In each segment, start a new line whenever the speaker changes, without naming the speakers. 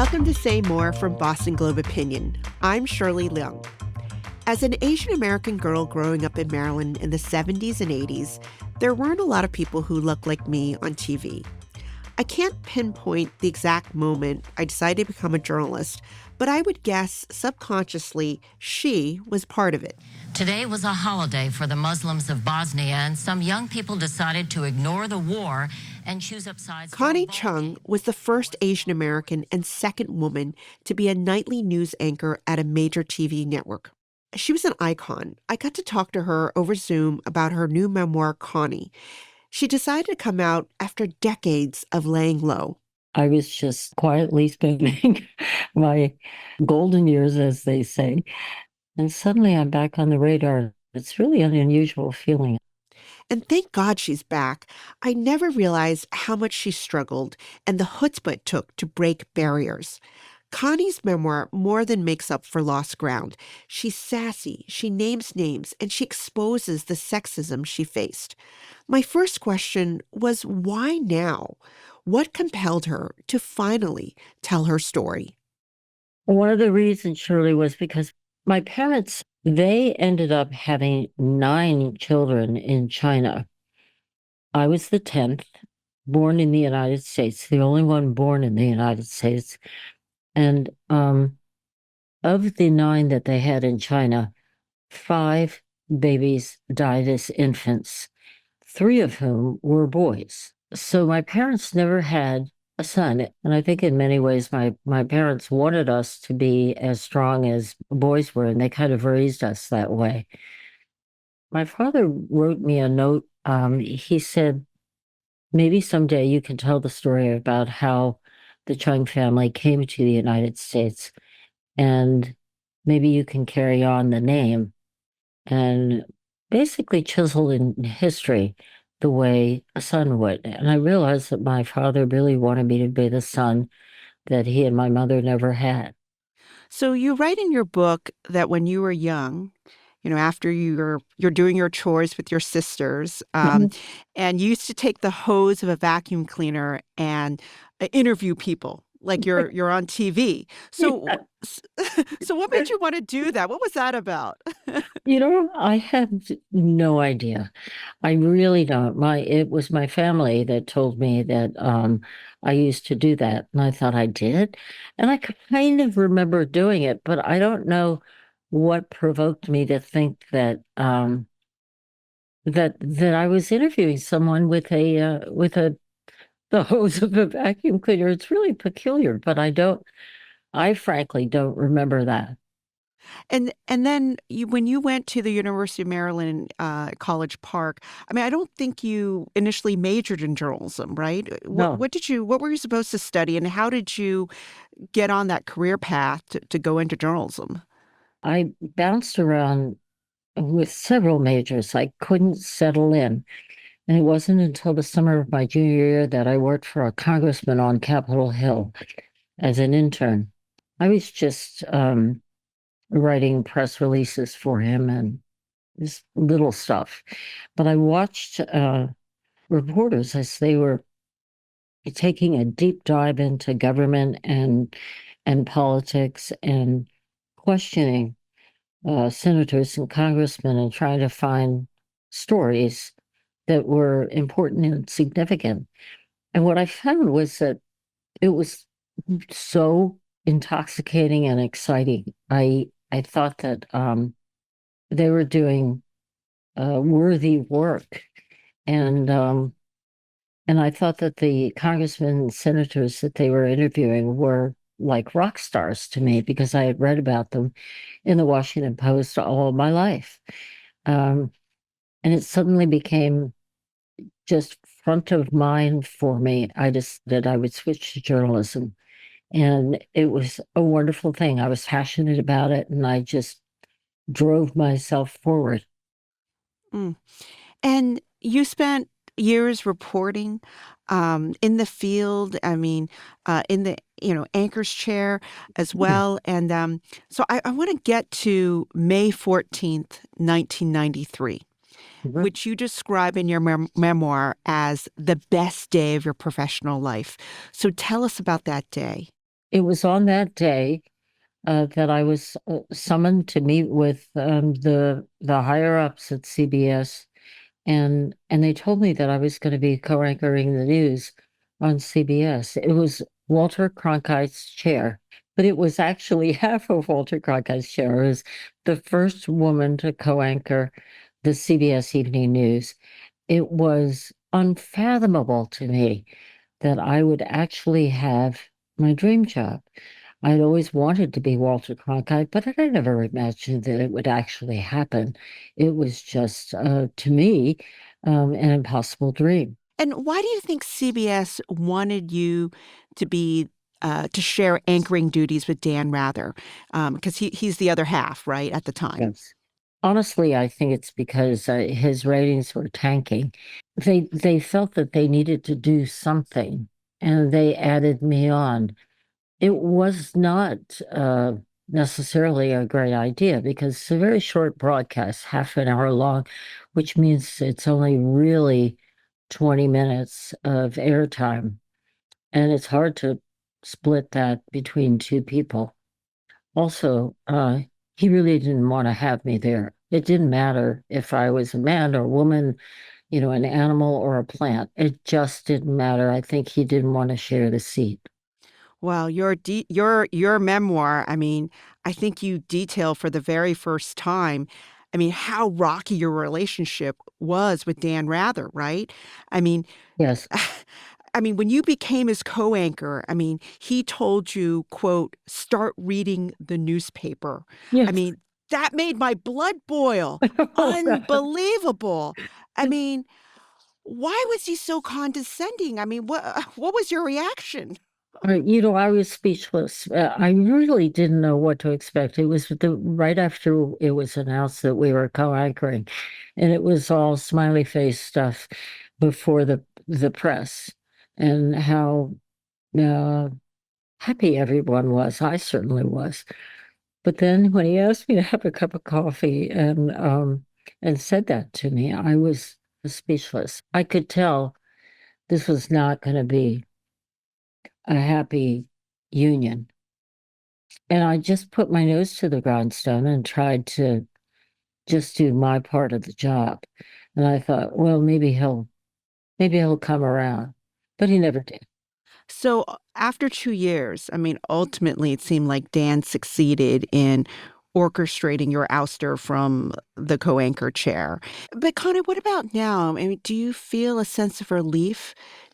Welcome to Say More from Boston Globe Opinion. I'm Shirley Leung. As an Asian American girl growing up in Maryland in the 70s and 80s, there weren't a lot of people who looked like me on TV. I can't pinpoint the exact moment I decided to become a journalist, but I would guess subconsciously she was part of it.
Today was a holiday for the Muslims of Bosnia, and some young people decided to ignore the war and choose up sides.
Connie Chung was the first Asian American and second woman to be a nightly news anchor at a major TV network. She was an icon. I got to talk to her over Zoom about her new memoir, Connie. She decided to come out after decades of laying low.
I was just quietly spending my golden years, as they say. And suddenly I'm back on the radar. It's really an unusual feeling.
And thank God she's back. I never realized how much she struggled and the chutzpah it took to break barriers. Connie's memoir more than makes up for lost ground. She's sassy, she names names, and she exposes the sexism she faced. My first question was, why now? What compelled her to finally tell her story?
One of the reasons, Shirley, was because my parents, they ended up having 9 children in China. I was the 10th, born in the United States, the only one born in the United States. And of the 9 that they had in China, 5 babies died as infants, 3 of whom were boys. So my parents never had a son. And I think in many ways, my parents wanted us to be as strong as boys were, and they kind of raised us that way. My father wrote me a note. He said, maybe someday you can tell the story about how the Chung family came to the United States, and maybe you can carry on the name and basically chisel in history the way a son would. And I realized that my father really wanted me to be the son that he and my mother never had.
So you write in your book that when you were young, after you're doing your chores with your sisters, and you used to take the hose of a vacuum cleaner and interview people like you're on TV. So,
Yeah.
so what made you want to do that? What was that about?
I had no idea. I really don't. It was my family that told me that I used to do that, and I thought I did. And I kind of remember doing it, but I don't know what provoked me to think that that I was interviewing someone with the hose of a vacuum cleaner. It's really peculiar, but I frankly don't remember that.
And then when you went to the University of Maryland, College Park, I mean, I don't think you initially majored in journalism, right?
No.
What were you supposed to study, and how did you get on that career path to go into journalism?
I bounced around with several majors. I couldn't settle in. And it wasn't until the summer of my junior year that I worked for a congressman on Capitol Hill as an intern. I was just writing press releases for him and just little stuff. But I watched reporters as they were taking a deep dive into government and politics and questioning senators and congressmen and trying to find stories that were important and significant. And what I found was that it was so intoxicating and exciting. I thought that they were doing worthy work, and I thought that the congressmen and senators that they were interviewing were like rock stars to me because I had read about them in the Washington Post all of my life. And it suddenly became just front of mind for me. I decided I would switch to journalism. And it was a wonderful thing. I was passionate about it, and I just drove myself forward.
Mm. And you spent years reporting in the field. I mean, in the anchor's chair as well. And so I want to get to May 14th, 1993, which you describe in your memoir as the best day of your professional life. So tell us about that day.
It was on that day that I was summoned to meet with the higher ups at CBS, and they told me that I was going to be co-anchoring the news on CBS. It was Walter Cronkite's chair, but it was actually half of Walter Cronkite's chair. It was the first woman to co-anchor the CBS Evening News. It was unfathomable to me that I would actually have my dream job. I'd always wanted to be Walter Cronkite, but I never imagined that it would actually happen. It was just, to me, an impossible dream.
And why do you think CBS wanted you to be to share anchoring duties with Dan Rather? Because he's the other half, right, at the time.
Yes. Honestly, I think it's because his ratings were tanking. They felt that they needed to do something, and they added me on. It was not necessarily a great idea because it's a very short broadcast, half an hour long, which means it's only really 20 minutes of airtime. And it's hard to split that between two people. Also, he really didn't want to have me there. It didn't matter if I was a man or a woman, an animal or a plant. It just didn't matter. I think he didn't want to share the seat.
Well, your memoir, I mean, I think you detail for the very first time, I mean, how rocky your relationship was with Dan Rather, right? I mean,
Yes.
I mean, when you became his co-anchor, I mean, he told you, quote, start reading the newspaper. I
Yes.
mean, that made my blood boil.
Oh, God.
Unbelievable. I mean, why was he so condescending? I mean, what was your reaction?
I was speechless. I really didn't know what to expect. It was right after it was announced that we were co-anchoring, and it was all smiley face stuff before the press, and how uh, happy everyone was. I certainly was. But then when he asked me to have a cup of coffee and said that to me, I was speechless. I could tell this was not going to be a happy union. And I just put my nose to the grindstone and tried to just do my part of the job. And I thought, well, maybe he'll come around. But he never did.
So after 2 years, I mean, ultimately, it seemed like Dan succeeded in orchestrating your ouster from the co-anchor chair. But Connie, what about now? I mean, do you feel a sense of relief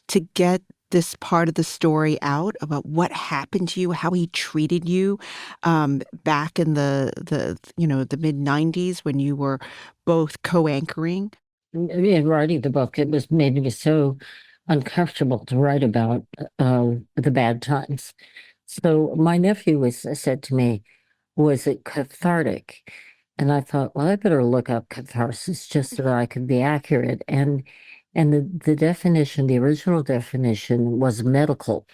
to get this part of the story out about what happened to you, how he treated you back in the mid '90s when you were both co-anchoring?
In writing the book, it was made me so uncomfortable to write about the bad times. So my nephew said to me, was it cathartic? And I thought, well, I better look up catharsis just so that I could be accurate. And the definition, the original definition was medical.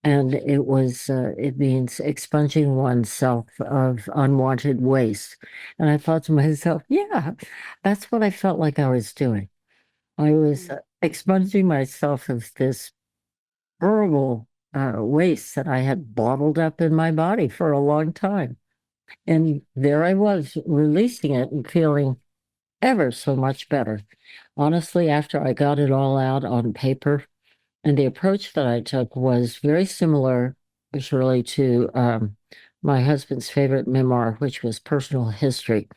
And it means expunging oneself of unwanted waste. And I thought to myself, yeah, that's what I felt like I was doing. I was expunging myself of this horrible waste that I had bottled up in my body for a long time. And there I was releasing it and feeling ever so much better. Honestly, after I got it all out on paper, and the approach that I took was very similar, Shirley, to my husband's favorite memoir, which was Personal History,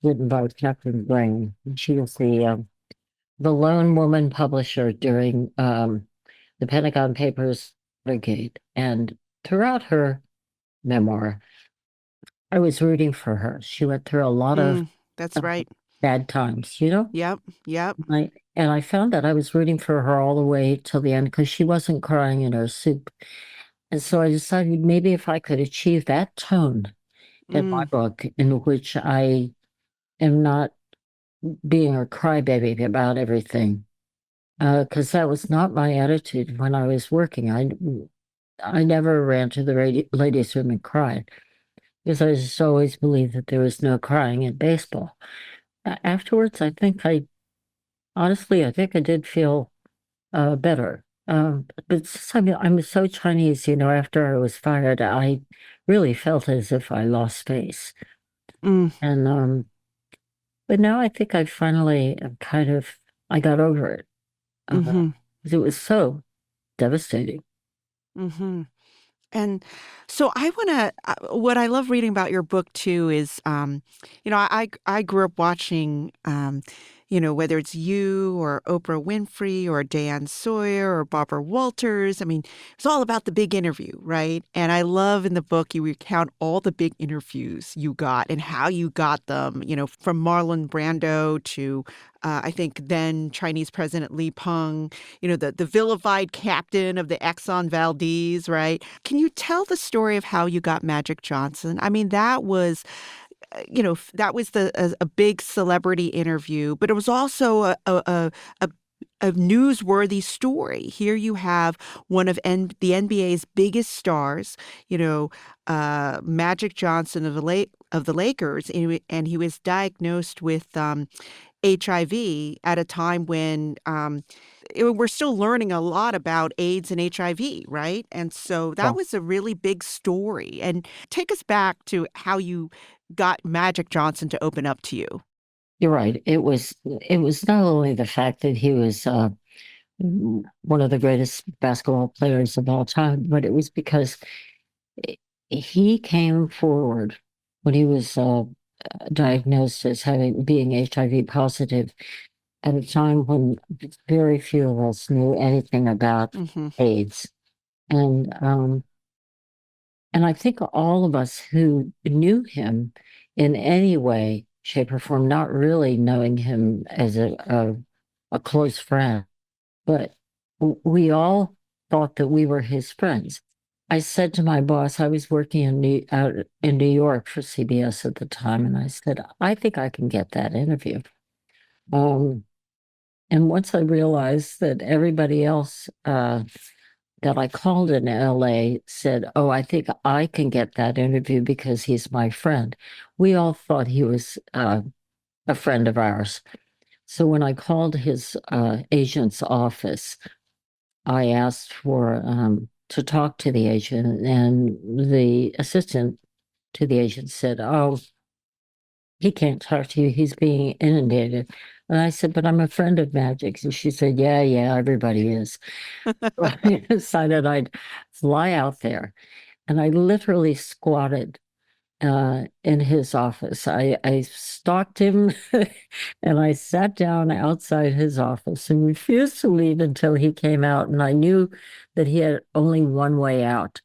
written by Catherine Blaine. She was the lone woman publisher during the Pentagon Papers Watergate. And throughout her memoir, I was rooting for her. She went through a lot of
That's
uh,
right.
bad times, you know?
Yep, yep.
And I found that I was rooting for her all the way till the end because she wasn't crying in her soup. And so I decided maybe if I could achieve that tone in my
Mm.
book, in which I am not being a crybaby about everything, because that was not my attitude when I was working. I never ran to the ladies' room and cried because I just always believed that there was no crying in baseball. Afterwards, I think I honestly, I think I did feel better. But since I'm so Chinese, after I was fired, I really felt as if I lost face.
Mm,
And but now I think I finally I got over it. Uh,
mm-hmm,
'Cause it was so devastating.
mm-hmm. And so I want to, what I love reading about your book too is, I grew up watching, whether it's you or Oprah Winfrey or Diane Sawyer or Barbara Walters. I mean, it's all about the big interview, right? And I love in the book, you recount all the big interviews you got and how you got them, from Marlon Brando to, I think then Chinese President Li Peng, the vilified captain of the Exxon Valdez, right? Can you tell the story of how you got Magic Johnson? I mean, that was, that was a big celebrity interview, but it was also a a newsworthy story. Here you have one of the NBA's biggest stars, Magic Johnson of the Lakers, and he was diagnosed with HIV at a time when we're still learning a lot about AIDS and HIV, right? And so that
Yeah,
was a really big story. And take us back to how you got Magic Johnson to open up to you.
you're right. It was not only the fact that he was one of the greatest basketball players of all time, but it was because he came forward when he was diagnosed as having being HIV positive at a time when very few of us knew anything about
Hmm.
AIDS. And and I think all of us who knew him in any way, shape, or form, not really knowing him as a close friend, but we all thought that we were his friends. I said to my boss, I was working out in New York for CBS at the time, and I said, I think I can get that interview. Um, and once I realized that everybody else that I called in LA said, oh, I think I can get that interview because he's my friend. We all thought he was a friend of ours. So when I called his agent's office, I asked for to talk to the agent, and the assistant to the agent said, oh, he can't talk to you. He's being inundated. And I said, but I'm a friend of Magic's. And she said, yeah, yeah, everybody is. I decided I'd fly out there. And I literally squatted in his office. I stalked him and I sat down outside his office and refused to leave until he came out. And I knew that he had only one way out.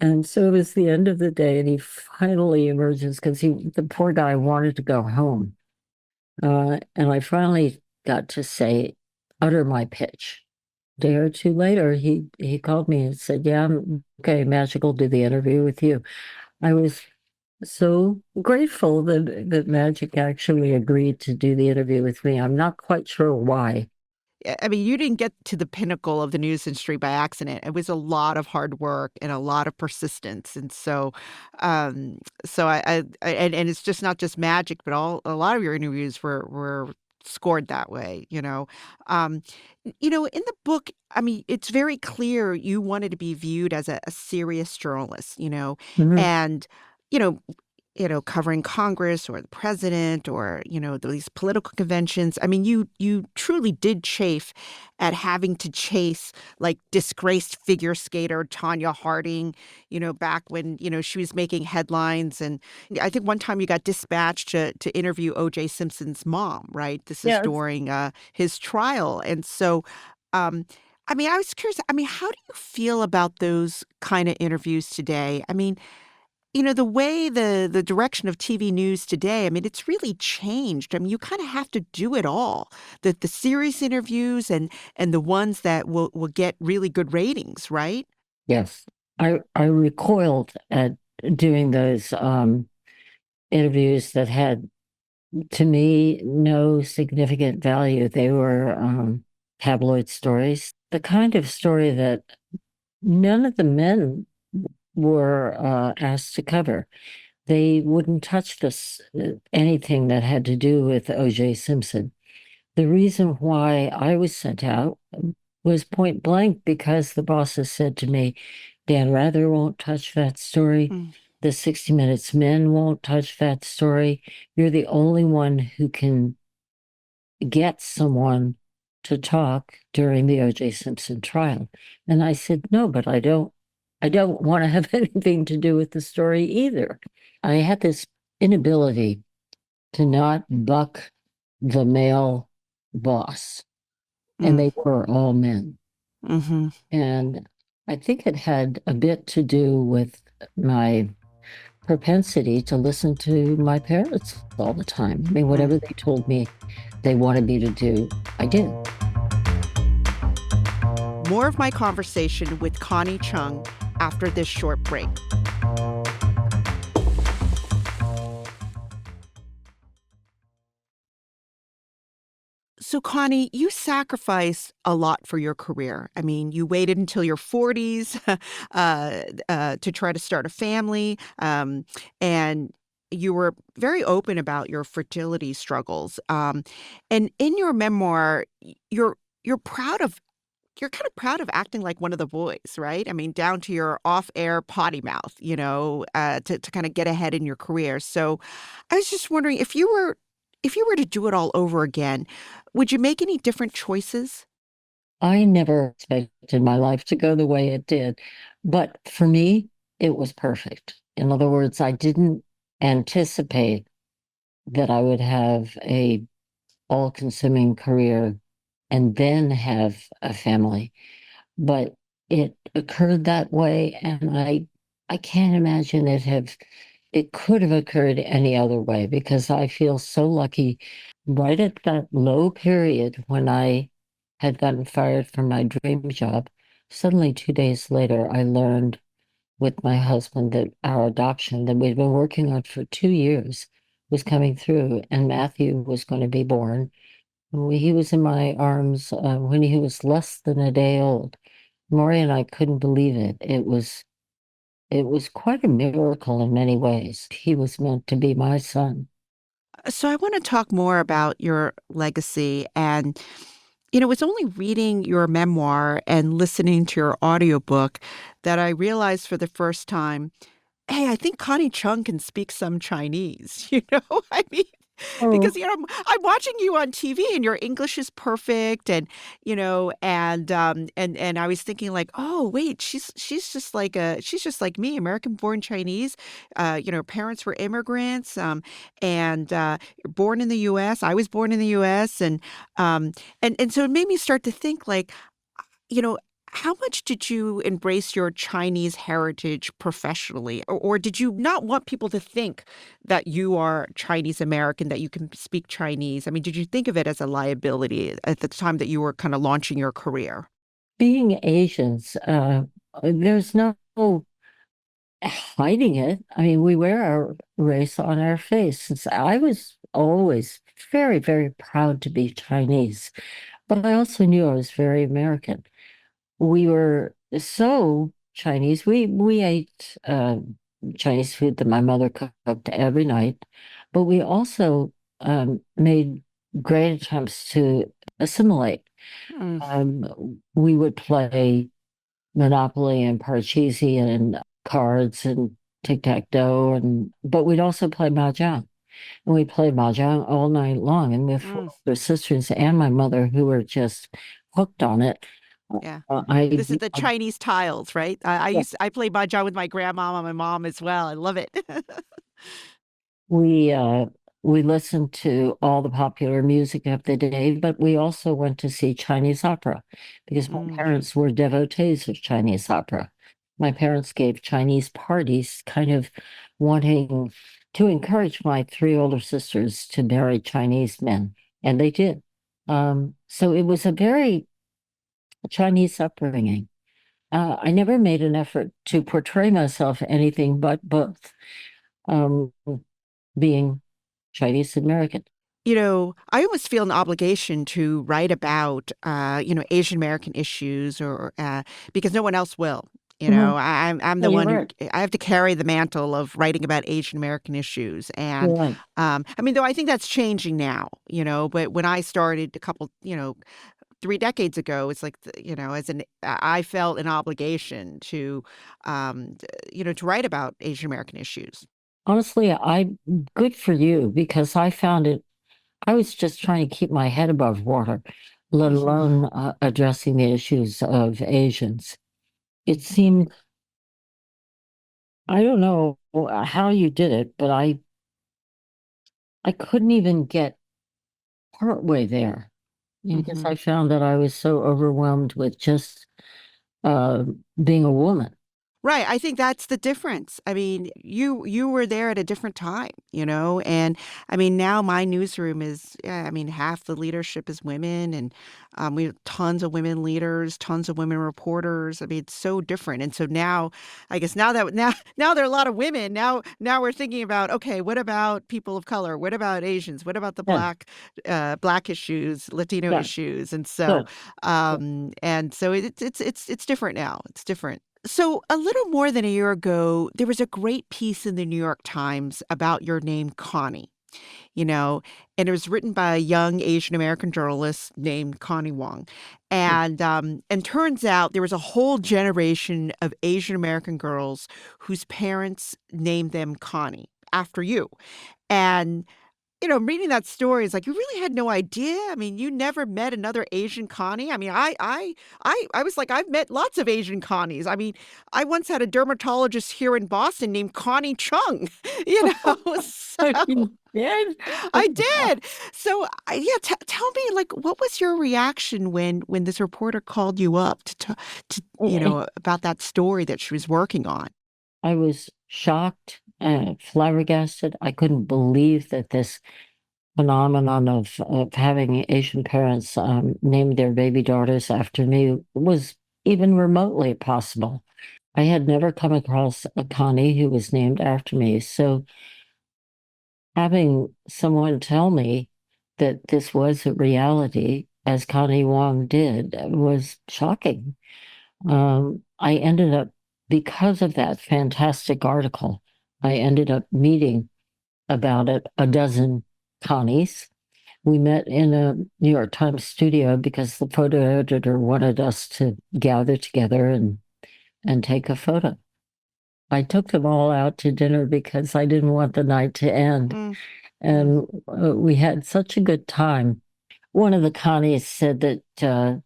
And so it was the end of the day, and he finally emerges because the poor guy wanted to go home. And I finally got to say, utter my pitch. A day or two later, he called me and said, yeah, I'm okay, Magic will do the interview with you. I was so grateful that Magic actually agreed to do the interview with me. I'm not quite sure why.
I mean, you didn't get to the pinnacle of the news industry by accident. It was a lot of hard work and a lot of persistence. And so, and it's just not just Magic, but a lot of your interviews were scored that way, Um, in the book, I mean, it's very clear you wanted to be viewed as a serious journalist,
Mhm.
and, you know, covering Congress or the president or, these political conventions. I mean, you truly did chafe at having to chase like disgraced figure skater Tanya Harding, back when, she was making headlines. And I think one time you got dispatched to interview O.J. Simpson's mom, right? This is
Yes.
during his trial. And so, um, I mean, I was curious. I mean, how do you feel about those kind of interviews today? I mean, the way the direction of TV news today, I mean, it's really changed. I mean, you kind of have to do it all. The series interviews and the ones that will get really good ratings, right?
Yes. I recoiled at doing those interviews that had, to me, no significant value. They were tabloid stories, the kind of story that none of the men were asked to cover. They wouldn't touch anything that had to do with O.J. Simpson. The reason why I was sent out was point blank because the bosses said to me, Dan Rather won't touch that story.
Mm,
The 60 Minutes men won't touch that story. You're the only one who can get someone to talk during the O.J. Simpson trial. And I said, no, but I don't want to have anything to do with the story either. I had this inability to not buck the male boss, and
mm,
they were all men.
hmm
And I think it had a bit to do with my propensity to listen to my parents all the time. I mean,
mm.
whatever they told me they wanted me to do, I did.
More of my conversation with Connie Chung after this short break. So, Connie, you sacrificed a lot for your career. I mean, you waited until your 40s to try to start a family, and you were very open about your fertility struggles. And in your memoir, you're proud of you're kind of proud of acting like one of the boys, right? I mean, down to your off-air potty mouth, to kind of get ahead in your career. So, I was just wondering if you were to do it all over again, would you make any different choices?
I never expected my life to go the way it did, but for me, it was perfect. In other words, I didn't anticipate that I would have a all-consuming career and then have a family. But it occurred that way, and I can't imagine it could have occurred any other way because I feel so lucky. Right at that low period when I had gotten fired from my dream job, suddenly 2 days later, I learned with my husband that our adoption that we'd been working on for 2 years was coming through, and Matthew was going to be born. He was in my arms when he was less than a day old. Maury and I couldn't believe it. It was quite a miracle in many ways. He was meant to be my son.
So I want to talk more about your legacy. And, it's only reading your memoir and listening to your audiobook that I realized for the first time, hey, I think Connie Chung can speak some Chinese, I mean, because,
Oh,
I'm watching you on TV and your English is perfect and I was thinking like, oh, wait, she's just like me, American born Chinese. Parents were immigrants and born in the US. I was born in the US and so it made me start to think like, you know, how much did you embrace your Chinese heritage professionally? Or did you not want people to think that you are Chinese American, that you can speak Chinese? I mean, did you think of it as a liability at the time that you were kind of launching your career?
being Asians, there's no hiding it. I mean, we wear our race on our face. Since I was always very, very proud to be Chinese, but I also knew I was very American. We were so Chinese. We ate Chinese food that my mother cooked every night, but we also made great attempts to assimilate.
Mm,
We would play Monopoly and Parcheesi and cards and tic-tac-toe, and but we'd also play mahjong. And we played mahjong all night long. And we have four
mm,
older sisters and my mother who were just hooked on it.
yeah.
I,
This is the Chinese tiles, right? I played mahjong with my grandmama, my mom as well. I love it.
We we listened to all the popular music of the day, but we also went to see Chinese opera because my
Mm,
parents were devotees of Chinese opera. My parents gave Chinese parties, kind of wanting to encourage my three older sisters to marry Chinese men, and they did. So it was a very Chinese upbringing. I never made an effort to portray myself anything but both. Um, being Chinese American.
I almost feel an obligation to write about, Asian American issues or because no one else will.
Mhm.
I'm
No,
the
you're
one who
right.
I have to carry the mantle of writing about Asian American issues.
You're
And
right.
I mean, though I think that's changing now, but when I started a couple, 3 decades ago, it's like, as I felt an obligation to, to write about Asian American issues.
Honestly, I good for you because I found it. I was just trying to keep my head above water, let alone addressing the issues of Asians. It seemed, I don't know how you did it, but I couldn't even get partway there because
Hmm.
I found that I was so overwhelmed with just uh, being a woman.
Right. I think that's the difference. I mean, you were there at a different time, and I mean, now my newsroom is, yeah, I mean, half the leadership is women, and we have tons of women leaders, tons of women reporters. I mean, it's so different. And so now, I guess now there are a lot of women. Now we're thinking about, okay, what about people of color? What about Asians? What about the
Yeah,
black issues, Latino
yeah,
issues? And so,
good.
it's different now. It's different. So, a little more than a year ago, there was a great piece in the New York Times about your name, Connie, you know, and it was written by a young Asian American journalist named Connie Wong. And turns out there was a whole generation of Asian American girls whose parents named them Connie after you. And reading that story is like you really had no idea. I mean, you never met another Asian Connie. I mean, I was like, I've met lots of Asian Connies. I mean, I once had a dermatologist here in Boston named Connie Chung. You know, so
You did?
I did. So yeah, tell me, like, what was your reaction when this reporter called you up to about that story that she was working on?
I was shocked and flabbergasted. I couldn't believe that this phenomenon of having Asian parents name their baby daughters after me was even remotely possible. I had never come across a Connie who was named after me. So having someone tell me that this was a reality, as Connie Wong did, was shocking. I ended up, because of that fantastic article, I ended up meeting about it a dozen Connies. We met in a New York Times studio because the photo editor wanted us to gather together and take a photo. I took them all out to dinner because I didn't want the night to end.
Mm, mm.
And we had such a good time. One of the Connies said that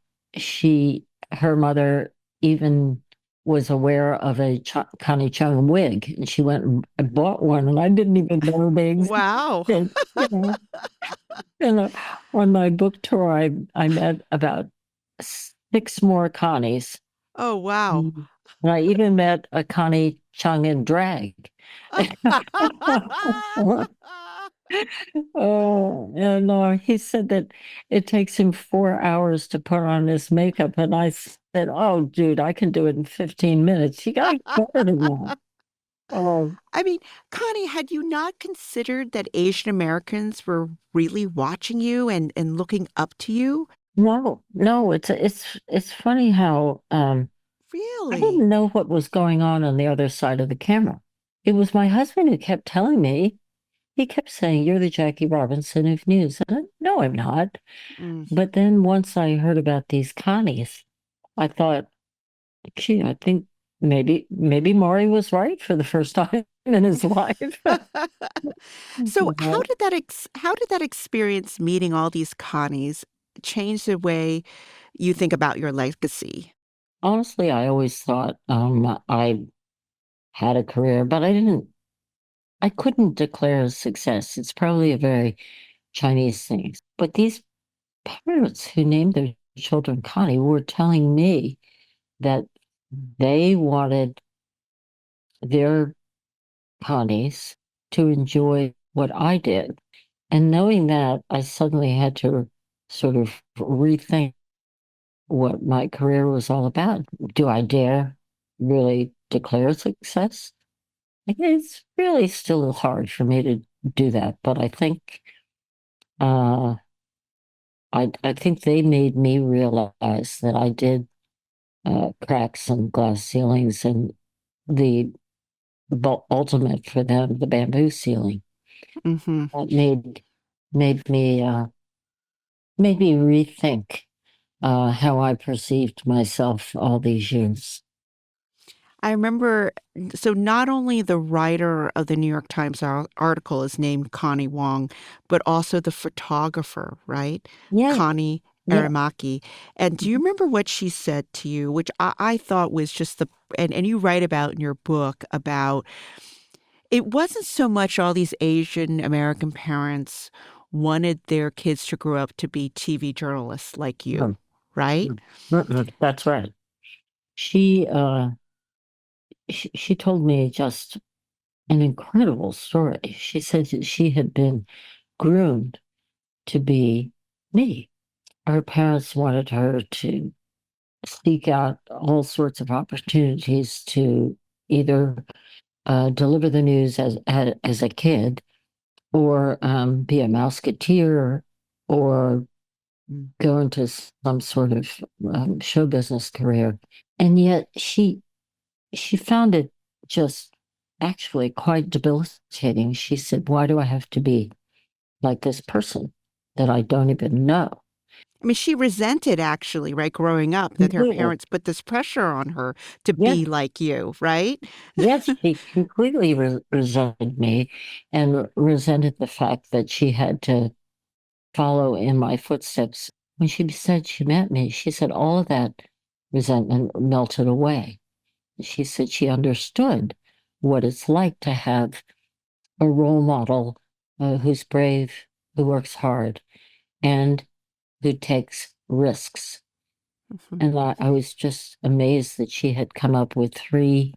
her mother even was aware of a Connie Chung wig, and she went and bought one, and I didn't even know they existed.
Wow.
You know, and on my book tour, I met about six more Connies.
Oh, wow.
Mm. And I even met a Connie Chung in drag. Oh, and he said that it takes him 4 hours to put on his makeup. And I said, "Oh, dude, I can do it in 15 minutes. You got to better than that." Oh,
I mean, Connie, had you not considered that Asian Americans were really watching you and looking up to you?
no, no, it's funny how I
Really?
didn't know what was going on the other side of the camera. It was my husband who kept telling me, he kept saying, "You're the Jackie Robinson of news." And no, I'm not.
Mm.
But then once I heard about these Connies, I thought, gee, I think maybe Maury was right for the first time in his life.
So
You know?
how did that experience meeting all these Connies change the way you think about your legacy?
Honestly, I always thought I had a career, but I couldn't declare a success. It's probably a very Chinese thing. But these parents who named their children Connie were telling me that they wanted their Connies to enjoy what I did. And knowing that, I suddenly had to sort of rethink what my career was all about. Do I dare really declare success? It's really still hard for me to do that, but I think uh, I think they made me realize that I did crack some glass ceilings, and the ultimate for them, the bamboo ceiling,
Hmm.
that made me made me rethink how I perceived myself all these years.
I remember, so not only the writer of the New York Times article is named Connie Wong, but also the photographer, right?
Yeah,
Connie
yeah.
Aramaki. And do you remember what she said to you, which I thought was just and you write about in your book about it wasn't so much all these Asian American parents wanted their kids to grow up to be TV journalists like you,
Mm,
right?
mm, That's right. She uh she told me just an incredible story. She said that she had been groomed to be me. Her parents wanted her to seek out all sorts of opportunities to either deliver the news as a kid, or be a mouseketeer, or go into some sort of show business career. And yet she found it just actually quite debilitating. She said, "Why do I have to be like this person that I don't even know?"
I mean, she resented actually, right, growing up that her
Completely.
parents put this pressure on her to
Yeah.
be like you, right?
Yes, she completely resented me and resented the fact that she had to follow in my footsteps. When she said she met me, she said all of that resentment melted away. She said she understood what it's like to have a role model who's brave, who works hard, and who takes risks.
Mhm.
And I was just amazed that she had come up with three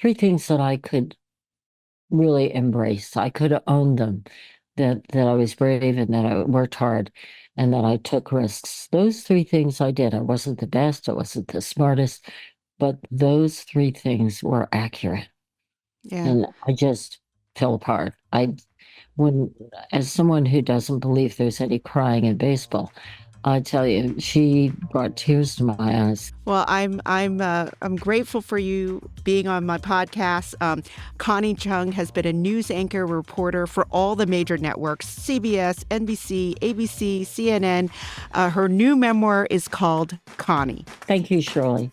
things that I could really embrace. I could have owned them, that I was brave and that I worked hard and that I took risks. Those three things I did. I wasn't the best, I wasn't the smartest, but those three things were accurate.
Yeah.
And I just fell apart. When, as someone who doesn't believe there's any crying in baseball, I tell you, she brought tears to my eyes.
Well, I'm grateful for you being on my podcast. Connie Chung has been a news anchor reporter for all the major networks: CBS, NBC, ABC, CNN. Her new memoir is called Connie.
Thank you, Shirley.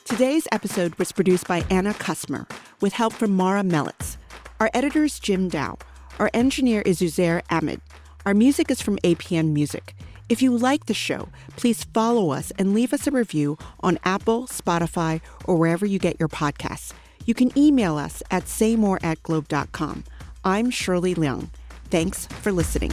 Today's episode was produced by Anna Kusmer with help from Mara Melitz. Our editor is Jim Dow. Our engineer is Uzair Ahmed. Our music is from APN Music. If you like the show, please follow us and leave us a review on Apple, Spotify, or wherever you get your podcasts. You can email us at saymore@globe.com. I'm Shirley Leung. Thanks for listening.